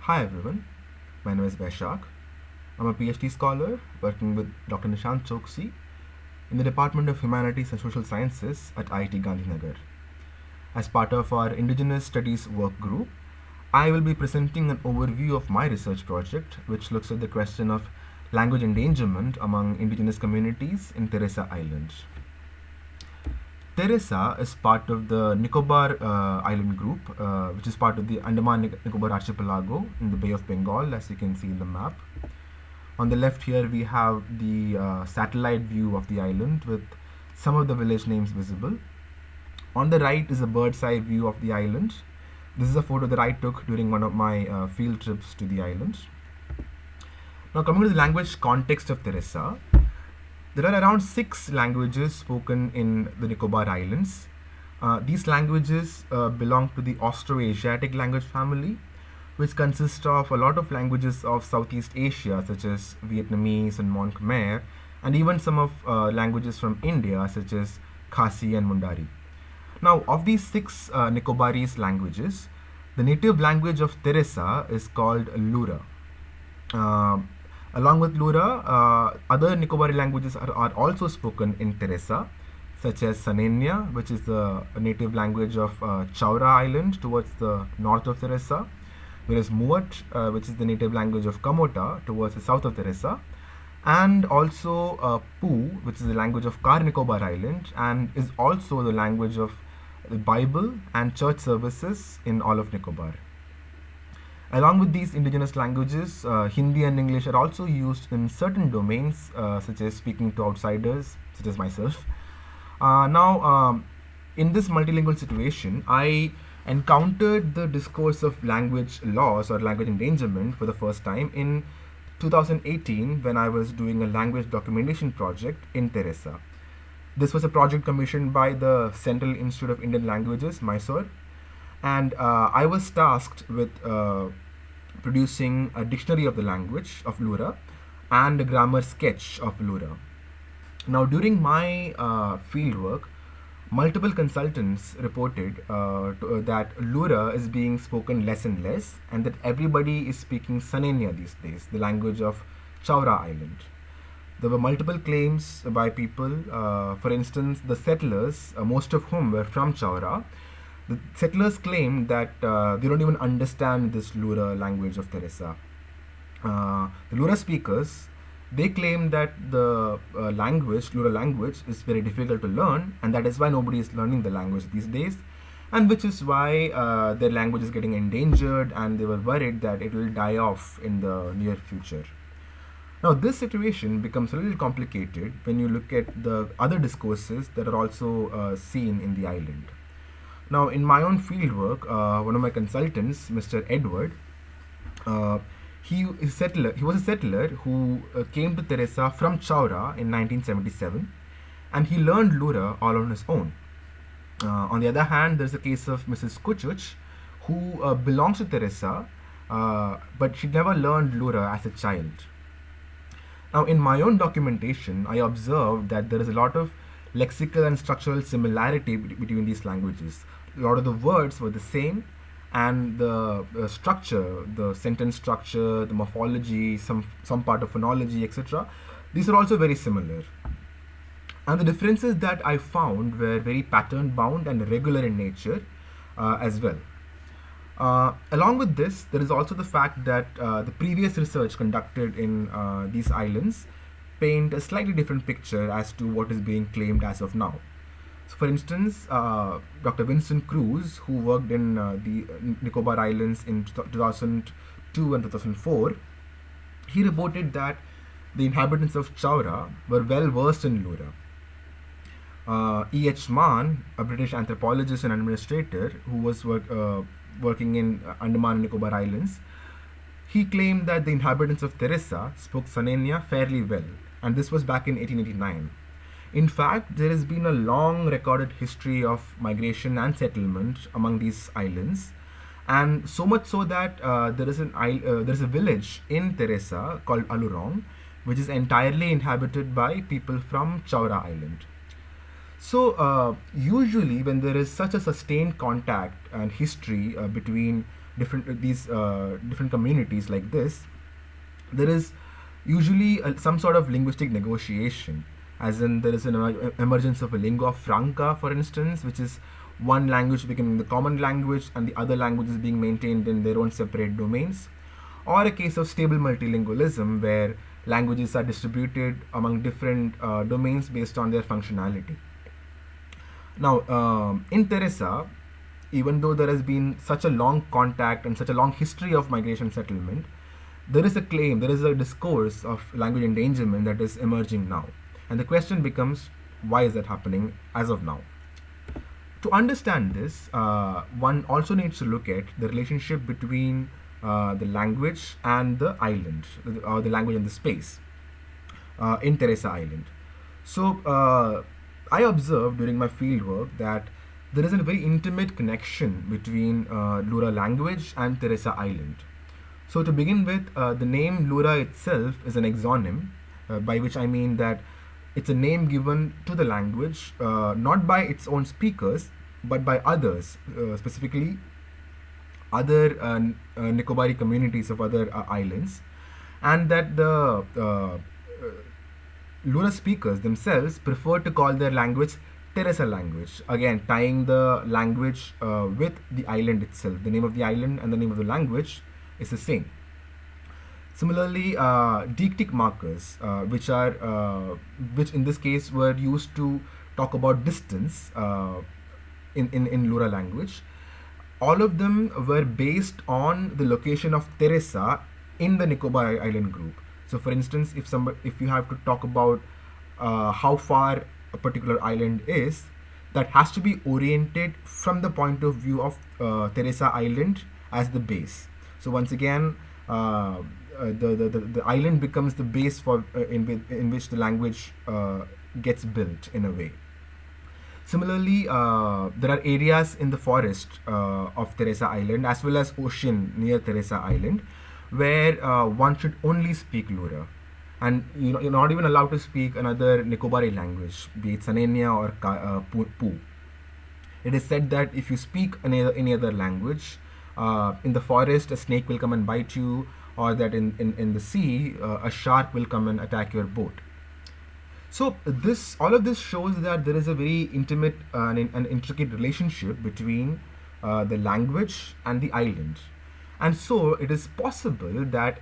Hi everyone, my name is Vaishak. I'm a PhD scholar working with Dr. Nishant Choksi in the Department of Humanities and Social Sciences at IIT Gandhinagar. As part of our Indigenous Studies work group, I will be presenting an overview of my research project, which looks at the question of language endangerment among indigenous communities in Teresa Island. Teresa is part of the Nicobar island group, which is part of the Andaman Nicobar archipelago in the Bay of Bengal, as you can see in the map. On the left here, we have the satellite view of the island with some of the village names visible. On the right is a bird's eye view of the island. This is a photo that I took during one of my field trips to the island. Now, coming to the language context of Teresa, there are around 6 languages spoken in the Nicobar Islands. These languages belong to the Austroasiatic language family, which consists of a lot of languages of Southeast Asia, such as Vietnamese and Mon Khmer, and even some of languages from India, such as Khasi and Mundari. Now, of these 6 Nicobarese languages, the native language of Teresa is called Lura. Along with Lura, other Nicobari languages are also spoken in Teresa, such as Sanenya, which is the native language of Chaura Island towards the north of Teresa, whereas Muat, which is the native language of Kamota towards the south of Teresa, and also Pu, which is the language of Car Nicobar Island, and is also the language of the Bible and church services in all of Nicobar. Along with these indigenous languages, Hindi and English are also used in certain domains, such as speaking to outsiders, such as myself. In this multilingual situation, I encountered the discourse of language loss or language endangerment for the first time in 2018 when I was doing a language documentation project in Teresa. This was a project commissioned by the Central Institute of Indian Languages, Mysore, and I was tasked with producing a dictionary of the language of Lura and a grammar sketch of Lura. Now, during my fieldwork, multiple consultants reported that Lura is being spoken less and less, and that everybody is speaking Sanenya these days, the language of Chaura Island. There were multiple claims by people. For instance, the settlers, most of whom were from Chaura, the settlers claimed that they don't even understand this Lura language of Teresa. The Lura speakers, they claim that the Lura language, is very difficult to learn, and that is why nobody is learning the language these days, and which is why their language is getting endangered, and they were worried that it will die off in the near future. Now, this situation becomes a little complicated when you look at the other discourses that are also seen in the island. Now, in my own fieldwork, one of my consultants, Mr. Edward, he was a settler who came to Teresa from Chaura in 1977, and he learned Lura all on his own. On the other hand, there's a case of Mrs. Kuchuch, who belongs to Teresa, but she never learned Lura as a child. Now, in my own documentation, I observed that there is a lot of lexical and structural similarity between these languages. A lot of the words were the same, and the structure, the sentence structure, the morphology, some part of phonology, etc., these are also very similar. And the differences that I found were very pattern bound and regular in nature as well. Along with this, there is also the fact that the previous research conducted in these islands paint a slightly different picture as to what is being claimed as of now. So, for instance, Dr. Vincent Cruz, who worked in the Nicobar Islands in 2002 and 2004, he reported that the inhabitants of Chaura were well versed in Lura. E.H. Mann, a British anthropologist and administrator who was working in Andaman and Nicobar Islands, he claimed that the inhabitants of Teresa spoke Sanenya fairly well, and this was back in 1889. In fact, there has been a long recorded history of migration and settlement among these islands, and so much so that there is a village in Teresa called Alurong, which is entirely inhabited by people from Chaura Island. So, usually, when there is such a sustained contact and history between different communities like this, there is usually some sort of linguistic negotiation, as in there is an emergence of a lingua franca, for instance, which is one language becoming the common language and the other languages being maintained in their own separate domains, or a case of stable multilingualism where languages are distributed among different domains based on their functionality. Now, in Teresa, even though there has been such a long contact and such a long history of migration settlement, there is a claim, there is a discourse of language endangerment that is emerging now. And the question becomes, why is that happening as of now? To understand this, one also needs to look at the relationship between the language and the island, or the language and the space in Teresa Island. So, I observed during my fieldwork that there is a very intimate connection between Lura language and Teresa Island. So, to begin with, the name Lura itself is an exonym, by which I mean that it's a name given to the language not by its own speakers but by others, specifically other Nicobarese communities of other islands, and that the Lura speakers themselves prefer to call their language Teresa language, again tying the language with the island itself. The name of the island and the name of the language is the same. Similarly, deictic markers, which in this case were used to talk about distance in Lura language, all of them were based on the location of Teresa in the Nicobar Island group. So, for instance, if you have to talk about how far a particular island is, that has to be oriented from the point of view of Teresa Island as the base. So, once again, the island becomes the base for in which the language gets built in a way. Similarly, there are areas in the forest of Teresa Island as well as ocean near Teresa Island where one should only speak Lura, and you're not even allowed to speak another Nicobarese language, be it Sanenia or Pu. It is said that if you speak any other language, in the forest a snake will come and bite you, or that in the sea a shark will come and attack your boat. So all of this shows that there is a very intimate and intricate relationship between the language and the island, and so it is possible that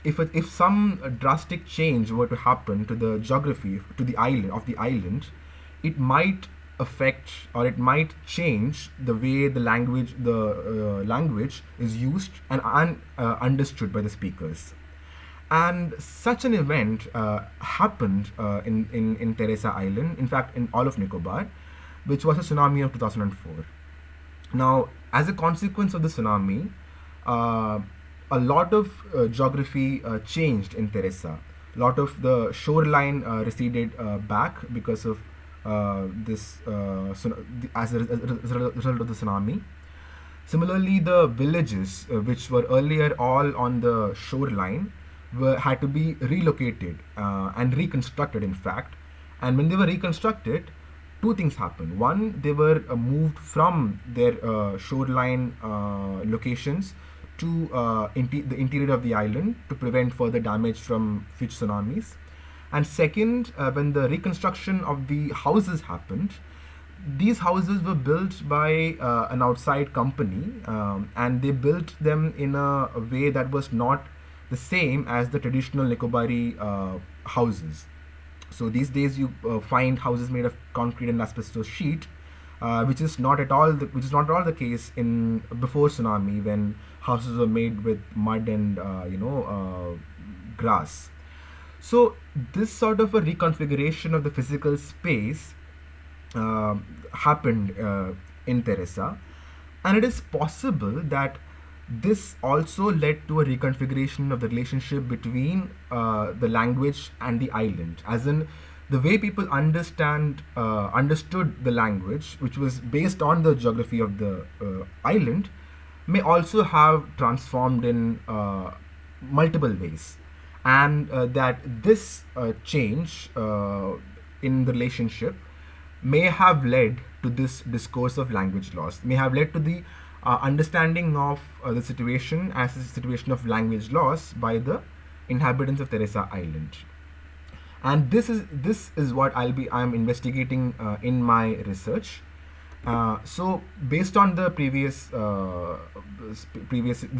if some drastic change were to happen to the geography to the island, it might affect or it might change the way the language is used and understood by the speakers. And such an event happened in Teresa Island, in fact in all of Nicobar, which was a tsunami of 2004. Now, as a consequence of the tsunami, a lot of geography changed in Teresa. A lot of the shoreline receded back because of as a result of the tsunami. Similarly, the villages which were earlier all on the shoreline had to be relocated and reconstructed, in fact. And when they were reconstructed, two things happened. One, they were moved from their shoreline locations to the interior of the island to prevent further damage from future tsunamis. And second, when the reconstruction of the houses happened, these houses were built by an outside company, and they built them in a way that was not the same as the traditional Nicobarese houses. So these days you find houses made of concrete and asbestos sheet, which is not at all the case in before tsunami, when houses were made with mud and grass. So this sort of a reconfiguration of the physical space happened in Teresa, and it is possible that this also led to a reconfiguration of the relationship between the language and the island, as in the way people understood the language, which was based on the geography of the island, may also have transformed in multiple ways, and that this change in the relationship may have led to this discourse of language loss, may have led to the understanding of the situation as a situation of language loss by the inhabitants of Teresa Island. And this is what I'm investigating in my research. So based on the previous the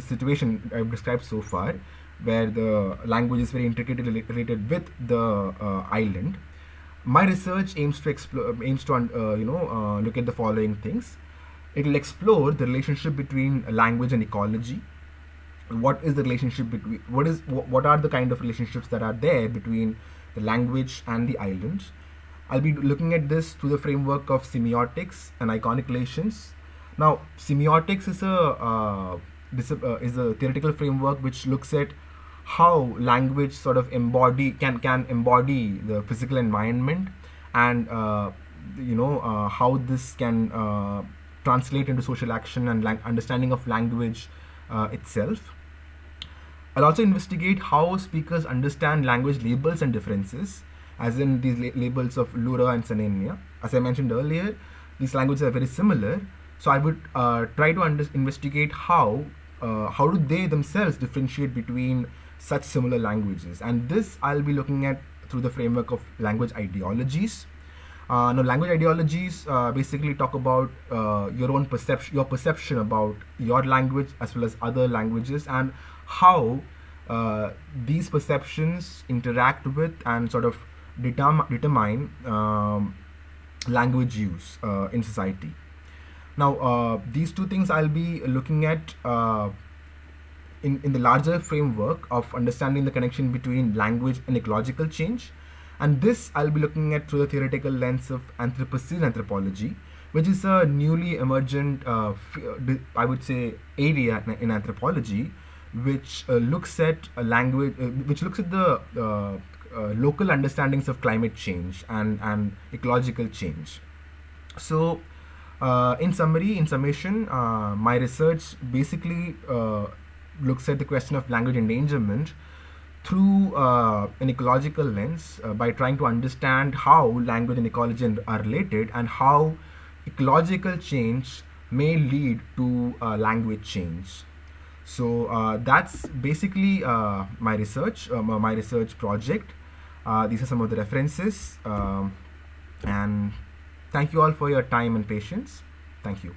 situation I've described so far, where the language is very intricately related with the island, my research aims to explore aims to look at the following things. It will explore the relationship between language and ecology. What is the relationship between what are the kind of relationships that are there between the language and the island. I'll be looking at this through the framework of semiotics and iconic relations. Now, semiotics is a theoretical framework which looks at how language sort of can embody the physical environment, and how this can translate into social action and understanding of language itself. I'll also investigate how speakers understand language labels and differences, as in these labels of Lura and Sanenia. As I mentioned earlier, these languages are very similar, so I would try to investigate how do they themselves differentiate between such similar languages, and this I'll be looking at through the framework of language ideologies. Now, language ideologies basically talk about your perception about your language as well as other languages, and how these perceptions interact with and sort of determine language use in society. Now, these two things I'll be looking at in the larger framework of understanding the connection between language and ecological change. And this I'll be looking at through the theoretical lens of Anthropocene anthropology, which is a newly emergent, I would say, area in anthropology, which looks at a language, which looks at the local understandings of climate change and ecological change. So, in summation, my research basically looks at the question of language endangerment through an ecological lens, by trying to understand how language and ecology are related, and how ecological change may lead to language change. So that's basically my research project. These are some of the references, and thank you all for your time and patience. Thank you.